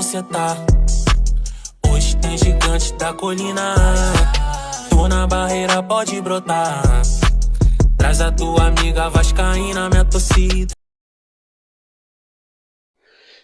você tá. Hoje tem gigante da colina. Tô na barreira, pode brotar. Traz a tua amiga vascaína, minha torcida.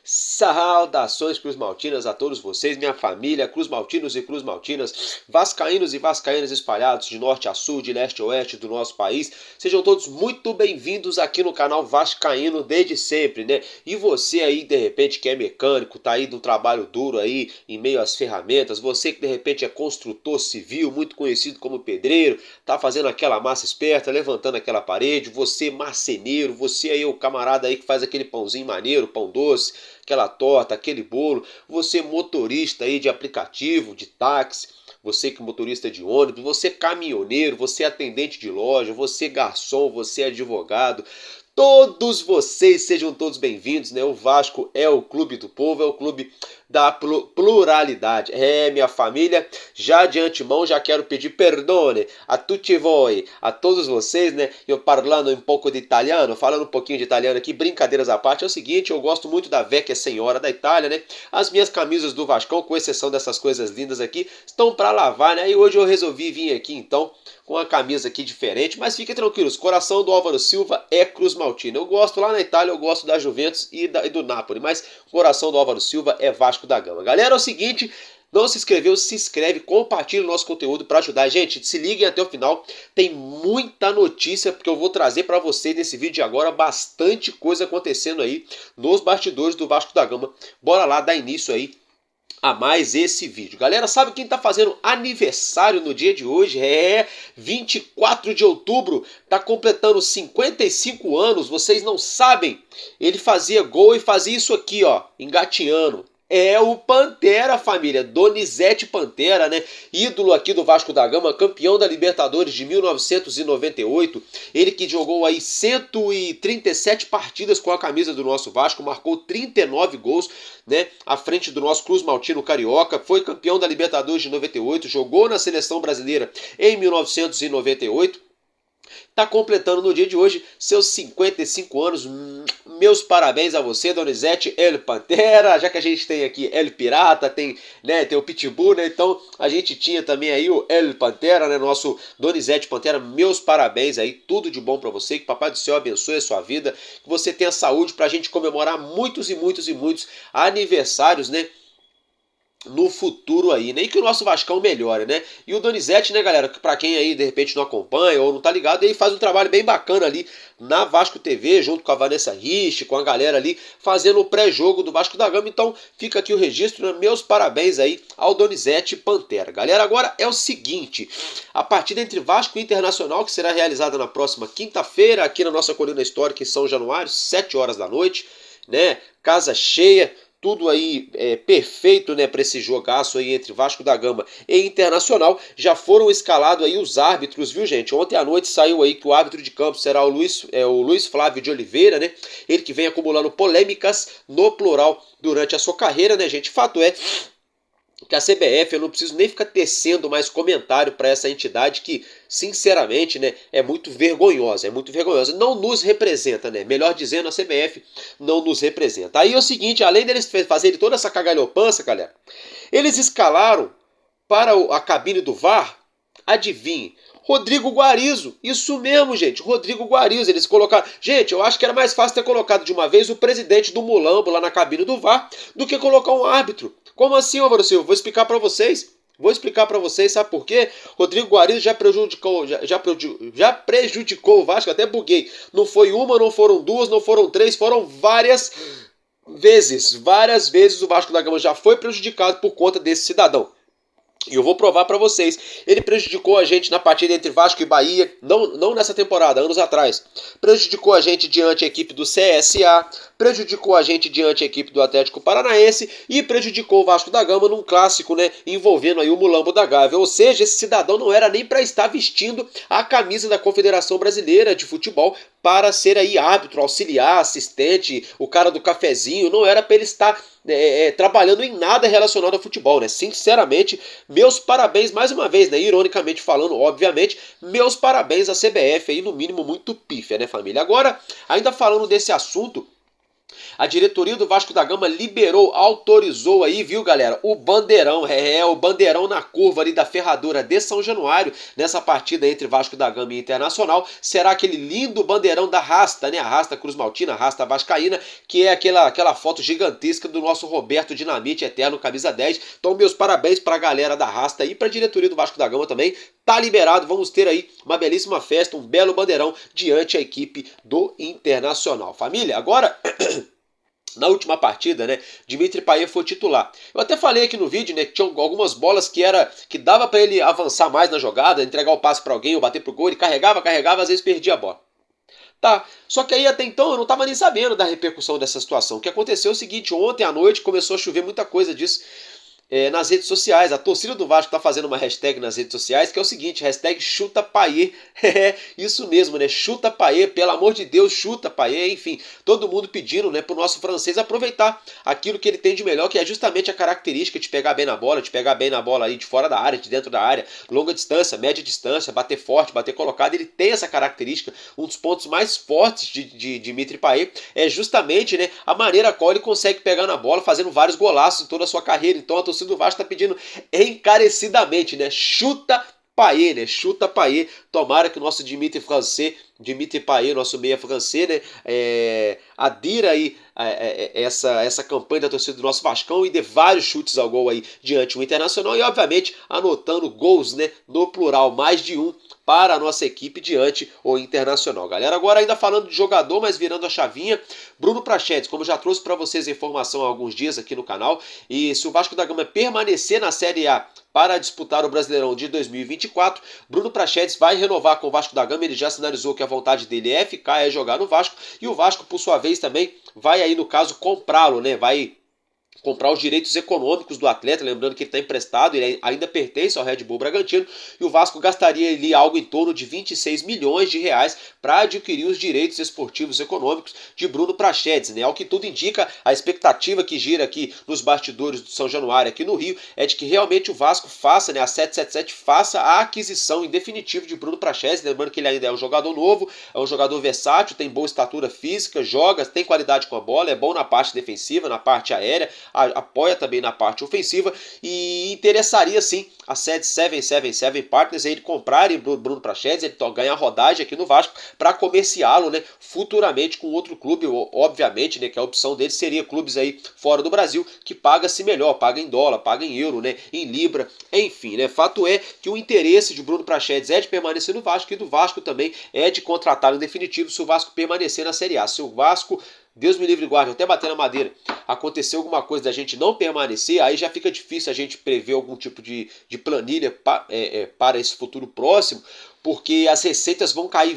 Saudações cruzmaltinas a todos vocês, minha família, cruzmaltinos e cruzmaltinas, vascaínos e vascaínas espalhados de norte a sul, de leste a oeste do nosso país. Sejam todos muito bem-vindos aqui no canal Vascaíno desde sempre, né? E você aí, de repente, que é mecânico, tá aí do trabalho duro aí, em meio às ferramentas, você que de repente é construtor civil, muito conhecido como pedreiro, tá fazendo aquela massa esperta, levantando aquela parede, você marceneiro, você aí o camarada aí que faz aquele pãozinho maneiro, pão doce, aquela torta, aquele bolo, você motorista aí de aplicativo, de táxi, você que é motorista de ônibus, você caminhoneiro, você atendente de loja, você garçom, você advogado, todos vocês sejam todos bem-vindos, né? O Vasco é o clube do povo, é o clube da pluralidade. Minha família, já de antemão já quero pedir perdone a tutti voi, a todos vocês, né? Eu parlando um pouco de italiano, falando um pouquinho de italiano aqui, brincadeiras à parte, é o seguinte, eu gosto muito da vecchia senhora da Itália, né? As minhas camisas do Vascão, com exceção dessas coisas lindas aqui, estão para lavar, né? E hoje eu resolvi vir aqui, então, com uma camisa aqui diferente, mas fiquem tranquilos, coração do Álvaro Silva é cruzmaltino. Eu gosto lá na Itália, eu gosto da Juventus e do Napoli, mas o coração do Álvaro Silva é Vasco da Gama. Galera, é o seguinte, não se inscreveu, se inscreve, compartilha o nosso conteúdo para ajudar. Gente, se liguem até o final, tem muita notícia porque eu vou trazer para vocês nesse vídeo de agora, bastante coisa acontecendo aí nos bastidores do Vasco da Gama. Bora lá dar início aí a mais esse vídeo. Galera, sabe quem tá fazendo aniversário no dia de hoje? 24 de outubro, tá completando 55 anos, vocês não sabem? Ele fazia gol e fazia isso aqui, ó, engatinhando. É o Pantera, família, Donizete Pantera, né? Ídolo aqui do Vasco da Gama, campeão da Libertadores de 1998. Ele que jogou aí 137 partidas com a camisa do nosso Vasco, marcou 39 gols, né? À frente do nosso cruzmaltino carioca, foi campeão da Libertadores de 98, jogou na seleção brasileira em 1998. Tá completando no dia de hoje seus 55 anos. Meus parabéns a você, Donizete El Pantera. Já que a gente tem aqui El Pirata, tem o Pitbull, né? Então a gente tinha também aí o El Pantera, né? Nosso Donizete Pantera. Meus parabéns aí, tudo de bom para você. Que Papai do Céu abençoe a sua vida. Que você tenha saúde pra gente comemorar muitos e muitos e muitos aniversários, né? No futuro aí, nem que o nosso Vascão melhore, né? E o Donizete, né, galera, que pra quem aí de repente não acompanha ou não tá ligado, ele faz um trabalho bem bacana ali na Vasco TV, junto com a Vanessa Rich, com a galera ali, fazendo o pré-jogo do Vasco da Gama. Então fica aqui o registro, né? Meus parabéns aí ao Donizete Pantera. Galera, agora é o seguinte, a partida entre Vasco e Internacional, que será realizada na próxima quinta-feira, aqui na nossa Colina Histórica em São Januário, 7 horas da noite, né? Casa cheia, tudo aí perfeito, né, para esse jogaço aí entre Vasco da Gama e Internacional. Já foram escalados aí os árbitros, viu, gente? Ontem à noite saiu aí que o árbitro de campo será o Luiz Flávio de Oliveira, né? Ele que vem acumulando polêmicas no plural durante a sua carreira, né, gente? Fato é que a CBF, eu não preciso nem ficar tecendo mais comentário para essa entidade que, sinceramente, né, é muito vergonhosa, não nos representa, né, melhor dizendo, a CBF não nos representa. Aí é o seguinte, além deles fazerem toda essa cagalhopança, galera, eles escalaram para a cabine do VAR, adivinhe, Rodrigo Guarizo, isso mesmo, gente, Rodrigo Guarizo, eles colocaram, gente, eu acho que era mais fácil ter colocado de uma vez o presidente do Mulambo lá na cabine do VAR, do que colocar um árbitro. Como assim, Álvaro Silva? Vou explicar para vocês, sabe por quê? Rodrigo Guarizo já prejudicou o Vasco, até buguei, não foi uma, não foram duas, não foram três, foram várias vezes o Vasco da Gama já foi prejudicado por conta desse cidadão. E eu vou provar para vocês, ele prejudicou a gente na partida entre Vasco e Bahia, não nessa temporada, anos atrás. Prejudicou a gente diante a equipe do CSA, prejudicou a gente diante a equipe do Atlético Paranaense e prejudicou o Vasco da Gama num clássico, né, envolvendo aí o Mulambo da Gávea. Ou seja, esse cidadão não era nem para estar vestindo a camisa da Confederação Brasileira de Futebol para ser aí árbitro, auxiliar, assistente, o cara do cafezinho, não era para ele estar trabalhando em nada relacionado ao futebol, né? Sinceramente, meus parabéns mais uma vez, né? Ironicamente falando, obviamente, meus parabéns à CBF aí, no mínimo muito pífia, né, família? Agora, ainda falando desse assunto, A diretoria do Vasco da Gama liberou, autorizou aí, viu, galera, o bandeirão, o bandeirão na curva ali da Ferradura de São Januário, nessa partida entre Vasco da Gama e Internacional, será aquele lindo bandeirão da Rasta, né, a Rasta Cruz Maltina, a Rasta Vascaína, que é aquela foto gigantesca do nosso Roberto Dinamite, eterno camisa 10, então meus parabéns pra galera da Rasta e pra diretoria do Vasco da Gama também, tá liberado, vamos ter aí uma belíssima festa, um belo bandeirão diante a equipe do Internacional. Família, agora... Na última partida, né, Dimitri Payet foi titular. Eu até falei aqui no vídeo, né, que tinha algumas bolas que dava para ele avançar mais na jogada, entregar o passe para alguém ou bater pro gol, ele carregava, às vezes perdia a bola. Tá, só que aí até então eu não tava nem sabendo da repercussão dessa situação. O que aconteceu é o seguinte, ontem à noite começou a chover muita coisa disso. Nas redes sociais, a torcida do Vasco tá fazendo uma hashtag nas redes sociais que é o seguinte, hashtag chuta Payet, isso mesmo, né, chuta Payet, pelo amor de Deus, chuta Payet, enfim, todo mundo pedindo, né, pro nosso francês aproveitar aquilo que ele tem de melhor, que é justamente a característica de pegar bem na bola aí de fora da área, de dentro da área, longa distância, média distância, bater forte, bater colocado, ele tem essa característica, um dos pontos mais fortes de Dimitri Payet é justamente, né, a maneira a qual ele consegue pegar na bola, fazendo vários golaços em toda a sua carreira, então a torcida do Vasco está pedindo encarecidamente, né? Chuta Payet, né? Chuta Payet. Tomara que o nosso Dimitri Payet, nosso meia francês, né? Adira aí essa campanha da torcida do nosso Vascão e dê vários chutes ao gol aí diante do Internacional e, obviamente, anotando gols, né? No plural, mais de um para a nossa equipe diante o Internacional. Galera, agora ainda falando de jogador, mas virando a chavinha, Bruno Prachedes, como já trouxe para vocês a informação há alguns dias aqui no canal, e se o Vasco da Gama permanecer na Série A para disputar o Brasileirão de 2024, Bruno Prachedes vai renovar com o Vasco da Gama, ele já sinalizou que a vontade dele é ficar, é jogar no Vasco, e o Vasco, por sua vez, também vai aí, no caso, comprá-lo, né, vai comprar os direitos econômicos do atleta, lembrando que ele está emprestado, ele ainda pertence ao Red Bull Bragantino, e o Vasco gastaria ali algo em torno de 26 milhões de reais para adquirir os direitos esportivos econômicos de Bruno Prachedes, né? Ao que tudo indica, a expectativa que gira aqui nos bastidores do São Januário aqui no Rio é de que realmente o Vasco faça, né, a 777 faça a aquisição em definitivo de Bruno Prachedes, lembrando que ele ainda é um jogador novo, é um jogador versátil, tem boa estatura física, joga, tem qualidade com a bola, é bom na parte defensiva, na parte aérea, apoia também na parte ofensiva e interessaria sim a 777 Partners ele comprarem Bruno Prachedes, ele ganhar rodagem aqui no Vasco para comerciá-lo, né, futuramente com outro clube, obviamente, né, que a opção dele seria clubes aí fora do Brasil que paga-se melhor, paga em dólar, paga em euro, né, em libra, enfim, né, fato é que o interesse de Bruno Prachedes é de permanecer no Vasco e do Vasco também é de contratá-lo em definitivo se o Vasco permanecer na Série A. Se o Vasco, Deus me livre e guarde, até bater na madeira, aconteceu alguma coisa da gente não permanecer, aí já fica difícil a gente prever algum tipo de planilha para esse futuro próximo, porque as receitas vão cair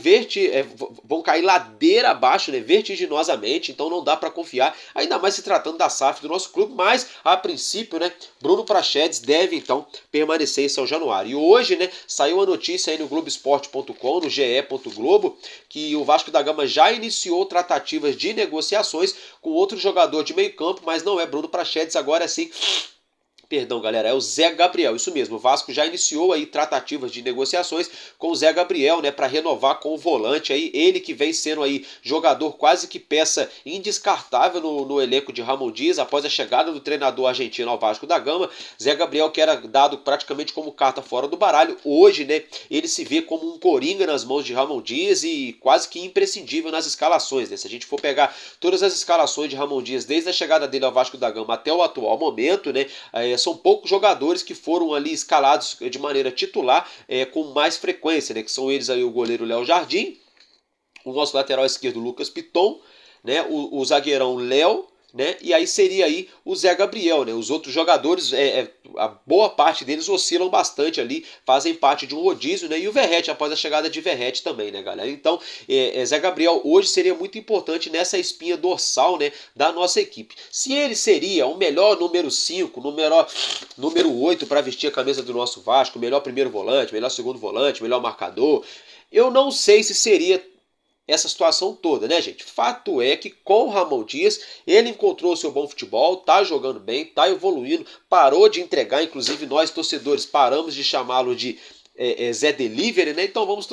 ladeira abaixo, né, vertiginosamente, então não dá para confiar, ainda mais se tratando da SAF do nosso clube, mas a princípio, né, Bruno Prachedes deve então permanecer em São Januário. E hoje, né, saiu a notícia aí no Globoesporte.com, no ge.globo, que o Vasco da Gama já iniciou tratativas de negociações com outro jogador de meio campo, mas não é Bruno Prachedes, agora sim. Perdão, galera, é o Zé Gabriel, isso mesmo, o Vasco já iniciou aí tratativas de negociações com o Zé Gabriel, né, para renovar com o volante aí, ele que vem sendo aí jogador quase que peça indescartável no elenco de Ramon Dias, após a chegada do treinador argentino ao Vasco da Gama. Zé Gabriel, que era dado praticamente como carta fora do baralho, hoje, né, ele se vê como um coringa nas mãos de Ramon Dias e quase que imprescindível nas escalações, né, se a gente for pegar todas as escalações de Ramon Dias, desde a chegada dele ao Vasco da Gama até o atual momento, né, são poucos jogadores que foram ali escalados de maneira titular com mais frequência, né? Que são eles aí o goleiro Léo Jardim, o nosso lateral esquerdo Lucas Piton, né? O zagueirão Léo, né? E aí seria aí o Zé Gabriel, né? Os outros jogadores, a boa parte deles oscilam bastante ali, fazem parte de um rodízio, né? E o Verratti, após a chegada de Verratti também, né, galera? Então, Zé Gabriel hoje seria muito importante nessa espinha dorsal, né, da nossa equipe. Se ele seria o melhor número 5, número 8 para vestir a camisa do nosso Vasco, melhor primeiro volante, melhor segundo volante, melhor marcador, eu não sei se seria essa situação toda, né, gente? Fato é que com o Ramon Dias, ele encontrou o seu bom futebol, tá jogando bem, tá evoluindo, parou de entregar, inclusive nós torcedores paramos de chamá-lo de Zé Delivery, né? Então vamos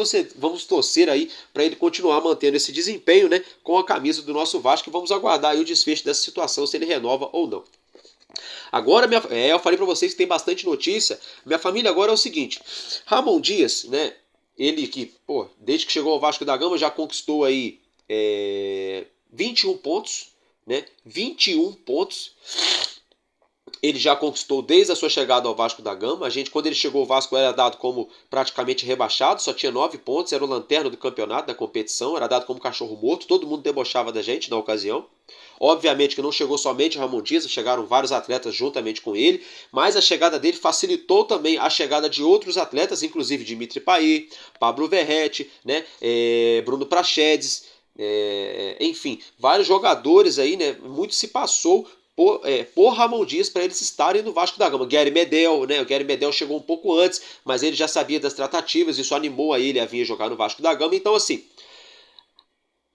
torcer aí para ele continuar mantendo esse desempenho, né, com a camisa do nosso Vasco, e vamos aguardar aí o desfecho dessa situação, se ele renova ou não. Agora, eu falei para vocês que tem bastante notícia. Minha família agora é o seguinte: Ramon Dias, né? Ele que, desde que chegou ao Vasco da Gama já conquistou aí 21 pontos, né? 21 pontos. Ele já conquistou desde a sua chegada ao Vasco da Gama. Quando ele chegou, o Vasco era dado como praticamente rebaixado, só tinha 9 pontos, era o lanterna do campeonato, da competição, era dado como cachorro morto, todo mundo debochava da gente na ocasião. Obviamente que não chegou somente Ramon Dias, chegaram vários atletas juntamente com ele, mas a chegada dele facilitou também a chegada de outros atletas, inclusive Dimitri Payet, Pablo Verrete, né, Bruno Praxedes, enfim, vários jogadores aí, né, muito se passou por Ramon Dias para eles estarem no Vasco da Gama. Gary Medel, né? O Gary Medel chegou um pouco antes, mas ele já sabia das tratativas, isso animou a ele a vir jogar no Vasco da Gama. Então, assim,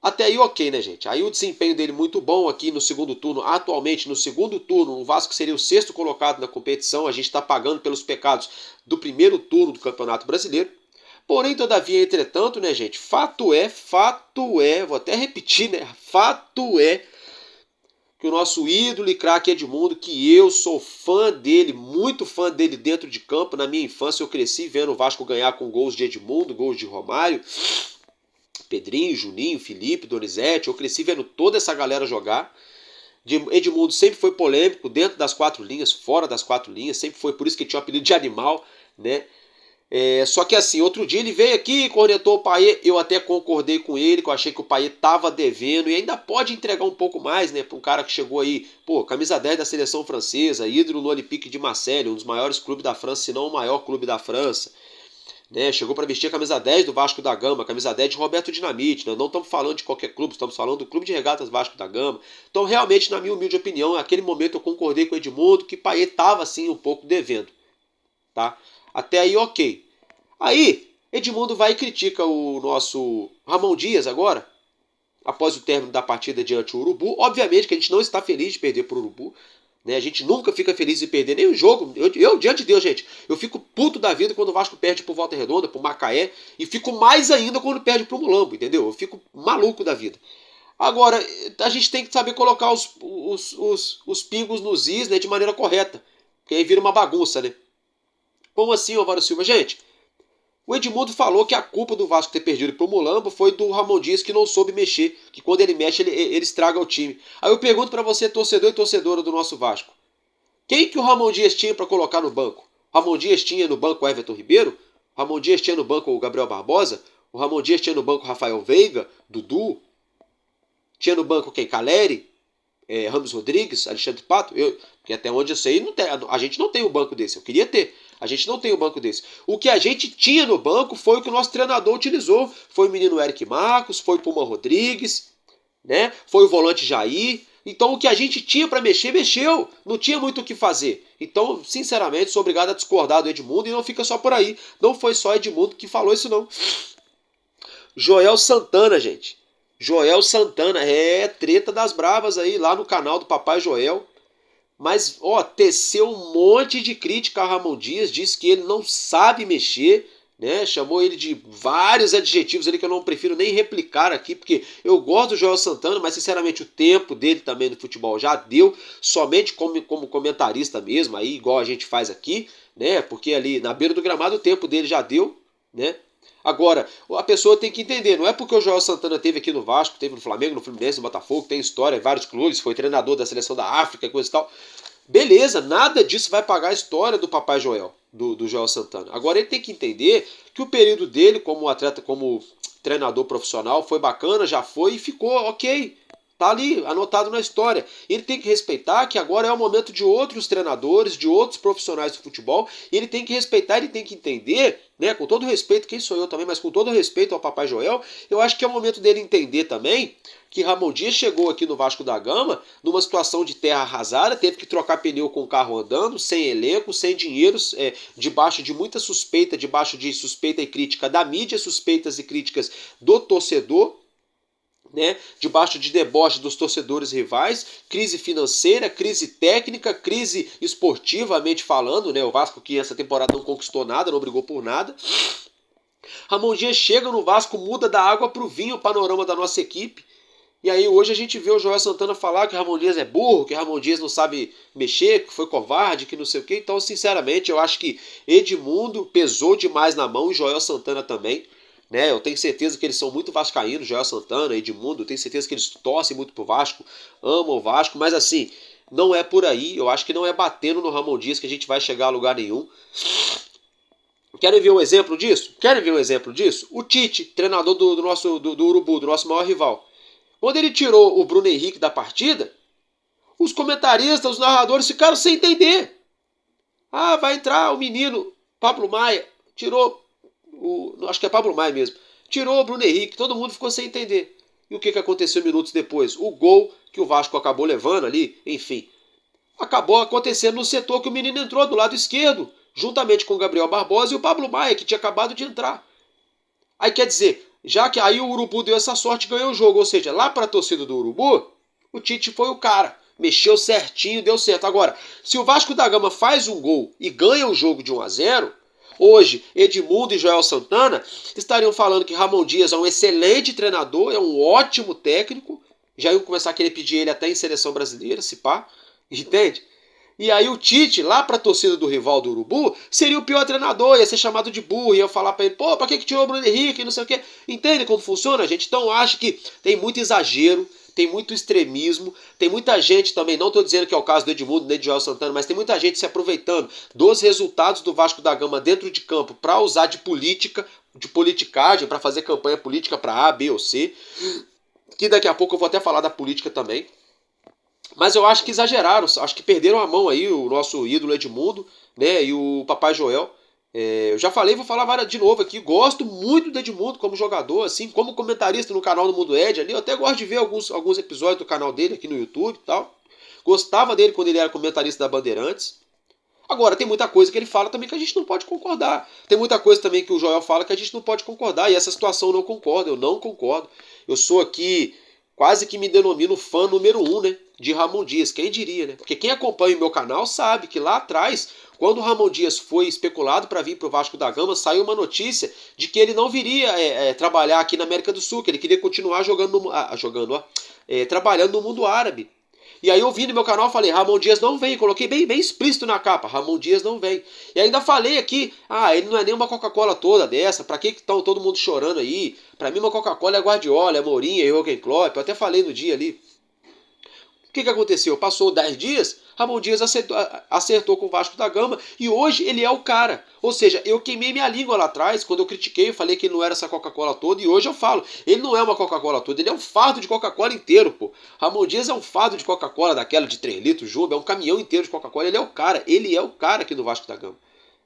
até aí ok, né, gente? Aí o desempenho dele muito bom aqui no segundo turno. Atualmente, no segundo turno, o Vasco seria o 6º colocado na competição. A gente está pagando pelos pecados do primeiro turno do Campeonato Brasileiro. Porém, todavia, entretanto, né, gente? Fato é, vou até repetir, né? Fato é que o nosso ídolo e craque Edmundo, que eu sou fã dele, muito fã dele dentro de campo. Na minha infância eu cresci vendo o Vasco ganhar com gols de Edmundo, gols de Romário, Pedrinho, Juninho, Felipe, Donizete. Eu cresci vendo toda essa galera jogar. Edmundo sempre foi polêmico dentro das 4 linhas, fora das 4 linhas, sempre foi, por isso que tinha o apelido de animal, né? Só que assim, outro dia ele veio aqui e cornetou o Payet, eu até concordei com ele, que eu achei que o Payet estava devendo e ainda pode entregar um pouco mais, né, para um cara que chegou aí, camisa 10 da seleção francesa, ídolo no Olympique de Marseille, um dos maiores clubes da França, se não o maior clube da França, né, chegou para vestir a camisa 10 do Vasco da Gama, a camisa 10 de Roberto Dinamite, né, não estamos falando de qualquer clube, estamos falando do Clube de Regatas Vasco da Gama. Então realmente, na minha humilde opinião, naquele momento eu concordei com o Edmundo que Payet estava assim um pouco devendo, tá? Até aí, ok. Aí, Edmundo vai e critica o nosso Ramon Dias agora, após o término da partida diante do Urubu. Obviamente que a gente não está feliz de perder para o Urubu, né? A gente nunca fica feliz de perder nem o jogo. Eu, diante de Deus, gente, eu fico puto da vida quando o Vasco perde por Volta Redonda, por Macaé, e fico mais ainda quando perde para o Mulambo, entendeu? Eu fico maluco da vida. Agora, a gente tem que saber colocar os pingos nos is, né, de maneira correta, porque aí vira uma bagunça, né? Como assim, Álvaro Silva? Gente, o Edmundo falou que a culpa do Vasco ter perdido pro Mulambo foi do Ramon Dias, que não soube mexer, que quando ele mexe ele estraga o time. Aí eu pergunto para você, torcedor e torcedora do nosso Vasco, quem que o Ramon Dias tinha para colocar no banco? Ramon Dias tinha no banco o Everton Ribeiro? Ramon Dias tinha no banco o Gabriel Barbosa? O Ramon Dias tinha no banco o Rafael Veiga, Dudu? Tinha no banco quem? Caleri? Ramos Rodrigues? Alexandre Pato? Porque até onde eu sei, a gente não tem um banco desse. Eu queria ter. A gente não tem um banco desse. O que a gente tinha no banco foi o que o nosso treinador utilizou. Foi o menino Eric Marcos, foi o Puma Rodrigues, né? Foi o volante Jair. Então o que a gente tinha para mexer, mexeu. Não tinha muito o que fazer. Então, sinceramente, sou obrigado a discordar do Edmundo e não fica só por aí. Não foi só Edmundo que falou isso, não. Joel Santana, gente. Joel Santana, treta das bravas aí, lá no canal do Papai Joel. Mas, teceu um monte de crítica a Ramon Dias, disse que ele não sabe mexer, né? Chamou ele de vários adjetivos ali que eu não prefiro nem replicar aqui, porque eu gosto do Joel Santana, mas sinceramente o tempo dele também no futebol já deu, somente como comentarista mesmo, aí igual a gente faz aqui, né? Porque ali na beira do gramado o tempo dele já deu, né? Agora, a pessoa tem que entender, não é porque o Joel Santana teve aqui no Vasco, teve no Flamengo, no Fluminense, no Botafogo, tem história em vários clubes, foi treinador da seleção da África, coisa e tal. Beleza, nada disso vai pagar a história do Papai Joel, do Joel Santana. Agora ele tem que entender que o período dele como atleta, como treinador profissional foi bacana, já foi e ficou ok. Tá ali, anotado na história. Ele tem que respeitar que agora é o momento de outros treinadores, de outros profissionais do futebol. E ele tem que respeitar, ele tem que entender, né? Com todo respeito, quem sou eu também, mas com todo respeito ao Papai Joel, eu acho que é o momento dele entender também que Ramon Dias chegou aqui no Vasco da Gama numa situação de terra arrasada, teve que trocar pneu com o carro andando, sem elenco, sem dinheiro, debaixo de muita suspeita, debaixo de suspeita e crítica da mídia, suspeitas e críticas do torcedor. né, debaixo de deboche dos torcedores rivais, crise financeira, crise técnica, crise esportivamente falando, né, o Vasco que essa temporada não conquistou nada, não brigou por nada. Ramon Dias chega no Vasco, muda da água para o vinho o panorama da nossa equipe. E aí hoje a gente vê o Joel Santana falar que Ramon Dias é burro, que Ramon Dias não sabe mexer, que foi covarde, que não sei o quê. Então, sinceramente, eu acho que Edmundo pesou demais na mão e Joel Santana também. Né? Eu tenho certeza que eles são muito vascaínos, Joel Santana, Edmundo. Eu tenho certeza que eles torcem muito pro Vasco, amam o Vasco. Mas assim, não é por aí. Eu acho que não é batendo no Ramon Dias que a gente vai chegar a lugar nenhum. Querem ver um exemplo disso? Querem ver um exemplo disso? O Tite, treinador do Urubu, do nosso maior rival. Quando ele tirou o Bruno Henrique da partida, os comentaristas, os narradores ficaram sem entender. Ah, vai entrar o menino Pablo Maia. Tirou acho que é Pablo Maia mesmo. Tirou o Bruno Henrique, todo mundo ficou sem entender. E o que aconteceu minutos depois? O gol que o Vasco acabou levando ali, enfim, acabou acontecendo no setor que o menino entrou do lado esquerdo, juntamente com o Gabriel Barbosa e o Pablo Maia, que tinha acabado de entrar. Aí quer dizer, já que aí o Urubu deu essa sorte e ganhou o jogo, ou seja, lá para a torcida do Urubu, o Tite foi o cara, mexeu certinho, deu certo. Agora, se o Vasco da Gama faz um gol e ganha o jogo de 1-0, hoje Edmundo e Joel Santana estariam falando que Ramon Dias é um excelente treinador, é um ótimo técnico, já iam começar a querer pedir ele até em seleção brasileira, se pá, entende? E aí o Tite, lá pra torcida do rival do Urubu, seria o pior treinador, ia ser chamado de burro, ia falar pra ele, pô, pra que tirou o Bruno Henrique, não sei o quê. Entende como funciona, gente? Então acho que tem muito exagero, tem muito extremismo, tem muita gente também, não tô dizendo que é o caso do Edmundo nem de Joel Santana, mas tem muita gente se aproveitando dos resultados do Vasco da Gama dentro de campo pra usar de política, de politicagem, pra fazer campanha política pra A, B ou C, que daqui a pouco eu vou até falar da política também. Mas eu acho que exageraram, acho que perderam a mão aí o nosso ídolo Edmundo, né, e o Papai Joel. Eu já falei, vou falar de novo aqui, gosto muito do Edmundo como jogador, assim, como comentarista no canal do Mundo Ed ali, eu até gosto de ver alguns episódios do canal dele aqui no YouTube e tal. Gostava dele quando ele era comentarista da Bandeirantes. Agora, tem muita coisa que ele fala também que a gente não pode concordar. Tem muita coisa também que o Joel fala que a gente não pode concordar, e essa situação eu não concordo, eu não concordo. Eu sou aqui, quase que me denomino fã número 1, né? De Ramon Dias, quem diria, né? Porque quem acompanha o meu canal sabe que lá atrás, quando o Ramon Dias foi especulado para vir para o Vasco da Gama, saiu uma notícia de que ele não viria trabalhar aqui na América do Sul, que ele queria continuar trabalhando no mundo árabe. E aí eu vi no meu canal, falei, Ramon Dias não vem, coloquei bem explícito na capa, Ramon Dias não vem. E ainda falei aqui, ele não é nem uma Coca-Cola toda dessa, pra que estão todo mundo chorando aí? Pra mim uma Coca-Cola é Guardiola, é Mourinho, é Jürgen Klopp, eu até falei no dia ali. O que aconteceu? Passou 10 dias, Ramon Dias acertou com o Vasco da Gama e hoje ele é o cara. Ou seja, eu queimei minha língua lá atrás, quando eu critiquei, eu falei que ele não era essa Coca-Cola toda, e hoje eu falo, ele não é uma Coca-Cola toda, ele é um fardo de Coca-Cola inteiro, pô. Ramon Dias é um fardo de Coca-Cola, daquela de 3 litros, Jumbo, é um caminhão inteiro de Coca-Cola, ele é o cara aqui no Vasco da Gama.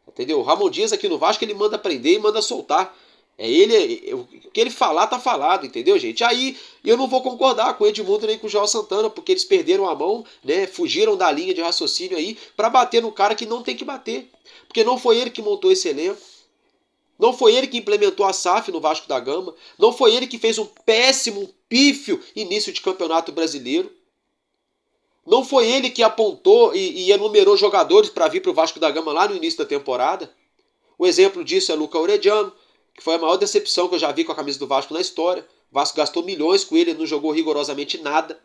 Entendeu? O Ramon Dias aqui no Vasco, ele manda prender e manda soltar. O que ele falar tá falado, entendeu, gente? Aí eu não vou concordar com o Edmundo nem com o Joel Santana, porque eles perderam a mão, né? Fugiram da linha de raciocínio aí para bater no cara que não tem que bater. Porque não foi ele que montou esse elenco, não foi ele que implementou a SAF no Vasco da Gama, não foi ele que fez um péssimo, pífio início de campeonato brasileiro. Não foi ele que apontou e enumerou jogadores para vir para o Vasco da Gama lá no início da temporada. O exemplo disso é Luca Orediano, que foi a maior decepção que eu já vi com a camisa do Vasco na história. O Vasco gastou milhões com ele, ele não jogou rigorosamente nada.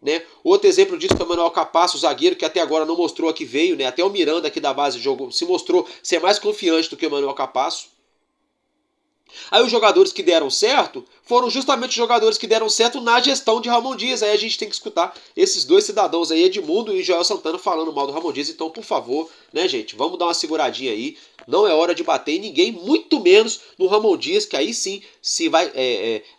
Né? Outro exemplo disso foi o Manuel Capasso, o zagueiro, que até agora não mostrou a que veio. Né? Até o Miranda aqui da base se mostrou ser mais confiante do que o Manuel Capasso. Aí os jogadores que deram certo foram justamente os jogadores que deram certo na gestão de Ramon Dias. Aí a gente tem que escutar esses dois cidadãos aí, Edmundo e Joel Santana, falando mal do Ramon Dias. Então, por favor, né, gente, vamos dar uma seguradinha aí. Não é hora de bater em ninguém, muito menos no Ramon Dias, que aí sim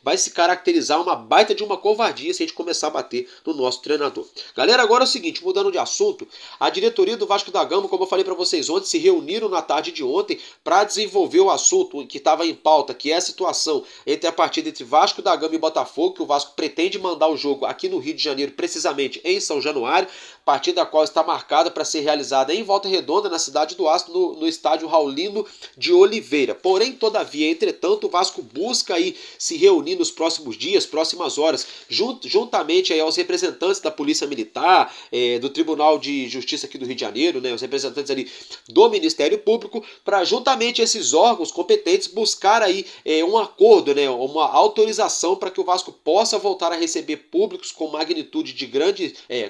vai se caracterizar uma baita de uma covardia se a gente começar a bater no nosso treinador. Galera, agora é o seguinte, mudando de assunto, a diretoria do Vasco da Gama, como eu falei para vocês ontem, se reuniram na tarde de ontem para desenvolver o assunto que estava em pauta, que é a situação entre a partida entre Vasco da Gama e Botafogo, que o Vasco pretende mandar o jogo aqui no Rio de Janeiro, precisamente em São Januário, partida a qual está marcada para ser realizada em Volta Redonda, na cidade do Aço, no estádio Raulino de Oliveira. Porém, todavia, entretanto, o Vasco busca aí se reunir nos próximos dias, próximas horas, juntamente aí aos representantes da Polícia Militar, do Tribunal de Justiça aqui do Rio de Janeiro, né, os representantes ali do Ministério Público, para juntamente esses órgãos competentes buscar aí um acordo, né, uma autorização para que o Vasco possa voltar a receber públicos com magnitude de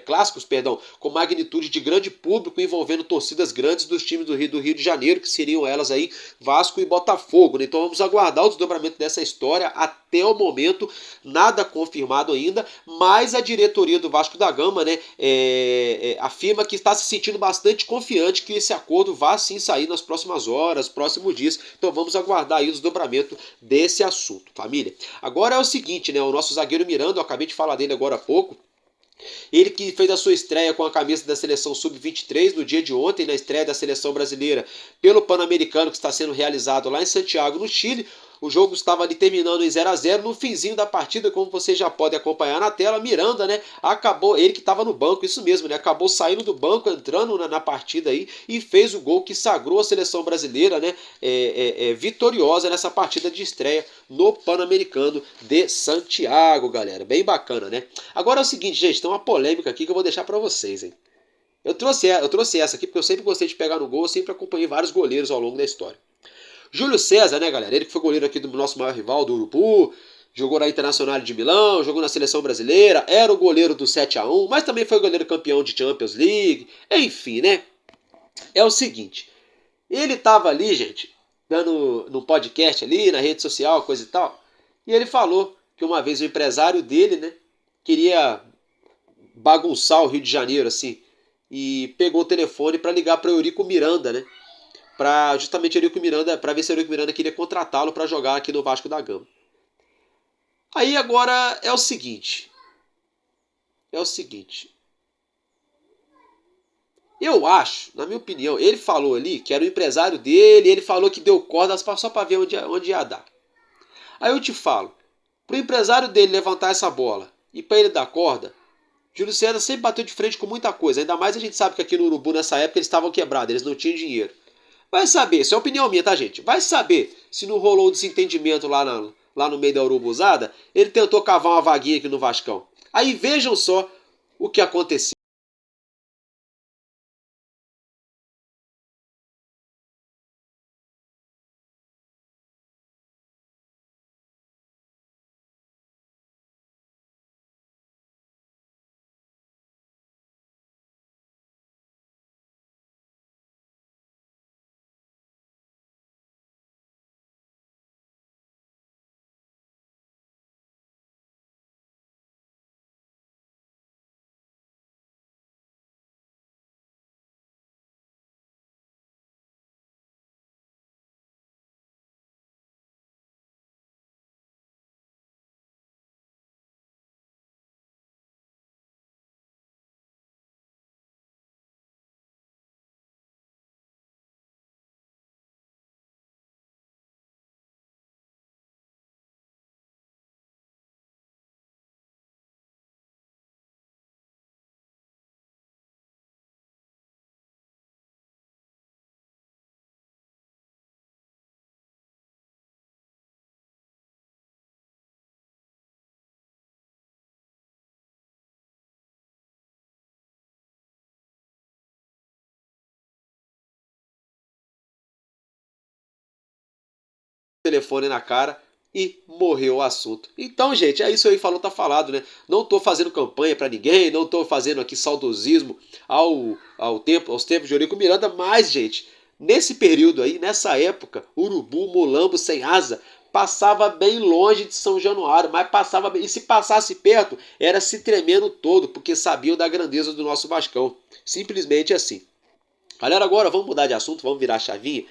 clássicos, com magnitude de grande público envolvendo torcidas grandes dos times do Rio de Janeiro, que seriam elas aí Vasco e Botafogo, né? Então vamos aguardar o desdobramento dessa história. Até o momento nada confirmado ainda, mas a diretoria do Vasco da Gama, né, afirma que está se sentindo bastante confiante que esse acordo vá sim sair nas próximas horas, próximos dias. Então vamos aguardar aí o desdobramento desse assunto, família. Agora é o seguinte, né, o nosso zagueiro Miranda, eu acabei de falar dele agora há pouco. Ele que fez a sua estreia com a camisa da seleção sub-23 no dia de ontem, na estreia da seleção brasileira pelo Pan-Americano, que está sendo realizado lá em Santiago, no Chile. O jogo estava ali terminando em 0-0, no finzinho da partida, como você já pode acompanhar na tela, Miranda, né, acabou, ele que estava no banco, isso mesmo, né, acabou saindo do banco, entrando na partida aí e fez o gol que sagrou a seleção brasileira, né, vitoriosa nessa partida de estreia no Pan-Americano de Santiago, galera, bem bacana, né. Agora é o seguinte, gente, tem uma polêmica aqui que eu vou deixar para vocês, hein. Eu trouxe essa aqui porque eu sempre gostei de pegar no gol, eu sempre acompanhei vários goleiros ao longo da história. Júlio César, né, galera? Ele que foi goleiro aqui do nosso maior rival, do Urubu, jogou na Internacional de Milão, jogou na seleção brasileira, era o goleiro do 7-1, mas também foi goleiro campeão de Champions League, enfim, né? É o seguinte, ele tava ali, gente, dando no podcast ali, na rede social, coisa e tal, e ele falou que uma vez o empresário dele, né, queria bagunçar o Rio de Janeiro, assim, e pegou o telefone para ligar para Eurico Miranda, né? Para justamente Eurico Miranda, para ver se Eurico Miranda queria contratá-lo para jogar aqui no Vasco da Gama. Aí agora é o seguinte. Eu acho, na minha opinião, ele falou ali que era o empresário dele, ele falou que deu corda só para ver onde ia dar. Aí eu te falo, pro empresário dele levantar essa bola e para ele dar corda, Júlio César sempre bateu de frente com muita coisa, ainda mais a gente sabe que aqui no Urubu nessa época eles estavam quebrados, eles não tinham dinheiro. Vai saber, isso é opinião minha, tá, gente? Vai saber se não rolou um desentendimento lá no meio da urubuzada, ele tentou cavar uma vaguinha aqui no Vascão. Aí vejam só o que aconteceu. Telefone na cara e morreu o assunto. Então, gente, é isso aí, falou, tá falado, né? Não tô fazendo campanha para ninguém, não tô fazendo aqui saudosismo aos tempos de Eurico Miranda, mas, gente, nesse período aí, nessa época, Urubu, Mulambo, Sem Asa, passava bem longe de São Januário, mas passava bem, e se passasse perto, era se tremendo todo, porque sabiam da grandeza do nosso Vascão. Simplesmente assim. Galera, agora vamos mudar de assunto, vamos virar a chavinha.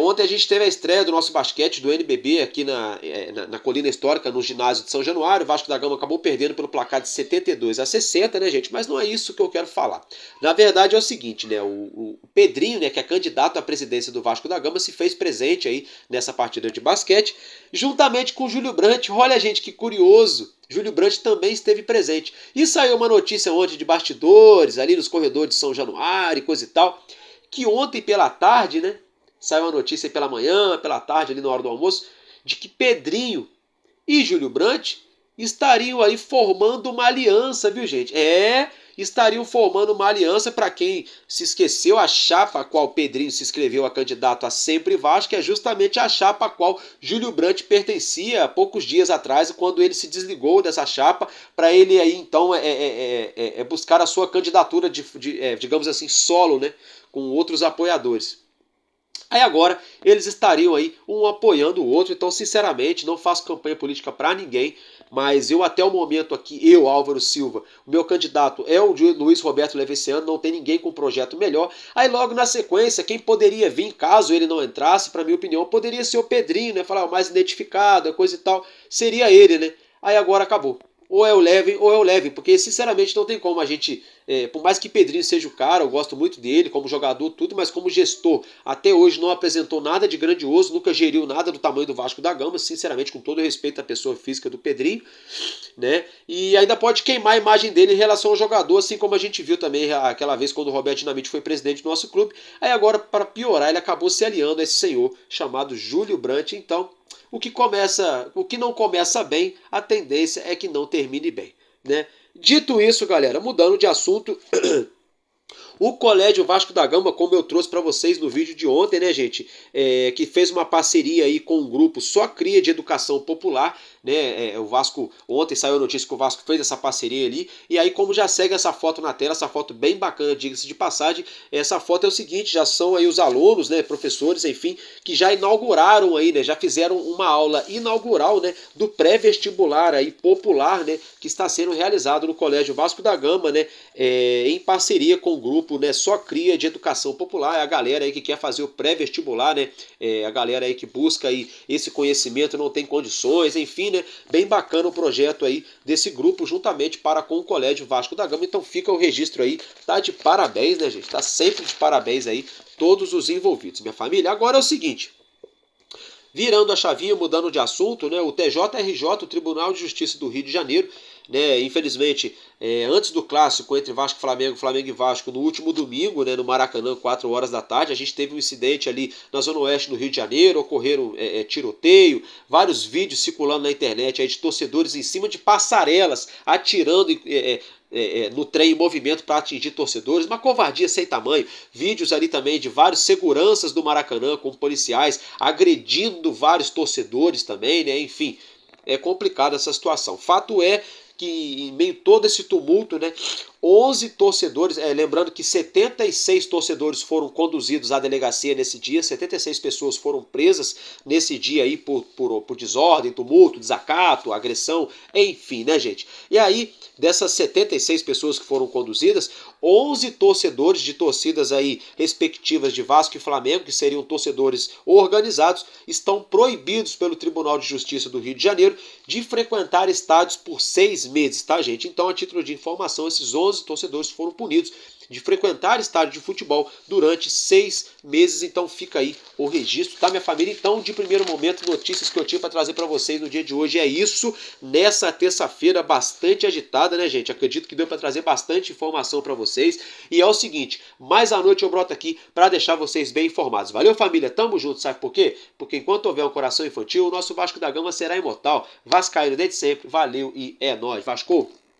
Ontem a gente teve a estreia do nosso basquete do NBB aqui na Colina Histórica, no ginásio de São Januário. O Vasco da Gama acabou perdendo pelo placar de 72-60, né, gente? Mas não é isso que eu quero falar. Na verdade é o seguinte, né? O Pedrinho, né, que é candidato à presidência do Vasco da Gama, se fez presente aí nessa partida de basquete, juntamente com o Júlio Brandt. Olha, gente, que curioso! Júlio Brandt também esteve presente. E saiu uma notícia ontem de bastidores, ali nos corredores de São Januário e coisa e tal, que ontem pela tarde, né? Saiu uma notícia pela manhã, pela tarde, ali na hora do almoço, de que Pedrinho e Júlio Brandt estariam aí formando uma aliança, viu, gente? Estariam formando uma aliança. Para quem se esqueceu, a chapa a qual Pedrinho se inscreveu a candidato a Sempre Vasco é justamente a chapa a qual Júlio Brandt pertencia há poucos dias atrás, quando ele se desligou dessa chapa, para ele aí então buscar a sua candidatura digamos assim, solo, né, com outros apoiadores. Aí agora eles estariam aí um apoiando o outro. Então, sinceramente, não faço campanha política para ninguém, mas eu até o momento aqui, Álvaro Silva, o meu candidato é o Luiz Roberto Leveciano, não tem ninguém com um projeto melhor. Aí logo na sequência, quem poderia vir, caso ele não entrasse, para minha opinião, poderia ser o Pedrinho, né? Falar o mais identificado, coisa e tal, seria ele, né? Aí agora acabou. Ou é o Levin, porque sinceramente não tem como a gente, por mais que Pedrinho seja o cara, eu gosto muito dele como jogador, tudo, mas como gestor, até hoje não apresentou nada de grandioso, nunca geriu nada do tamanho do Vasco da Gama, sinceramente, com todo respeito à pessoa física do Pedrinho, né? E ainda pode queimar a imagem dele em relação ao jogador, assim como a gente viu também aquela vez quando o Roberto Dinamite foi presidente do nosso clube. Aí agora, para piorar, ele acabou se aliando a esse senhor chamado Júlio Brandt. Então, o que não começa bem, a tendência é que não termine bem, né? Dito isso, galera, mudando de assunto, o Colégio Vasco da Gama, como eu trouxe para vocês no vídeo de ontem, né, gente, que fez uma parceria aí com um grupo Só Cria de Educação Popular, né? O Vasco, ontem saiu a notícia que o Vasco fez essa parceria ali, e aí como já segue essa foto na tela, essa foto bem bacana, diga-se de passagem, essa foto é o seguinte, já são aí os alunos, né, professores, enfim, que já inauguraram aí, né, já fizeram uma aula inaugural, né, do pré-vestibular aí popular, né, que está sendo realizado no Colégio Vasco da Gama, né, em parceria com o grupo, né, Só Cria de Educação Popular. É a galera aí que quer fazer o pré-vestibular, né, a galera aí que busca aí esse conhecimento, não tem condições, enfim, né, bem bacana o projeto aí desse grupo, juntamente com o Colégio Vasco da Gama. Então fica o registro aí, tá de parabéns, né, gente, tá sempre de parabéns aí todos os envolvidos, minha família. Agora é o seguinte, virando a chavinha, mudando de assunto, né, o TJRJ, o Tribunal de Justiça do Rio de Janeiro, né, infelizmente, antes do clássico entre Vasco e Flamengo, Flamengo e Vasco, no último domingo, né, no Maracanã, 4 horas da tarde, a gente teve um incidente ali na Zona Oeste do Rio de Janeiro, ocorreram tiroteio, vários vídeos circulando na internet aí de torcedores em cima de passarelas, atirando no trem em movimento para atingir torcedores, uma covardia sem tamanho. Vídeos ali também de vários seguranças do Maracanã com policiais agredindo vários torcedores também, né, enfim, é complicada essa situação. Fato é que em meio a todo esse tumulto, né, 11 torcedores, lembrando que 76 torcedores foram conduzidos à delegacia nesse dia, 76 pessoas foram presas nesse dia aí por desordem, tumulto, desacato, agressão, enfim, né, gente? E aí, dessas 76 pessoas que foram conduzidas, 11 torcedores de torcidas aí respectivas de Vasco e Flamengo, que seriam torcedores organizados, estão proibidos pelo Tribunal de Justiça do Rio de Janeiro de frequentar estádios por 6 meses, tá, gente? Então, a título de informação, esses 11 torcedores foram punidos de frequentar estádio de futebol durante 6 meses. Então fica aí o registro, tá, minha família? Então, de primeiro momento, notícias que eu tinha para trazer para vocês no dia de hoje é isso, nessa terça-feira bastante agitada, né, gente? Acredito que deu para trazer bastante informação para vocês. E é o seguinte, mais à noite eu broto aqui para deixar vocês bem informados. Valeu, família? Tamo junto, sabe por quê? Porque enquanto houver um coração infantil, o nosso Vasco da Gama será imortal. Vascaíno desde sempre, valeu e é nóis, Vasco!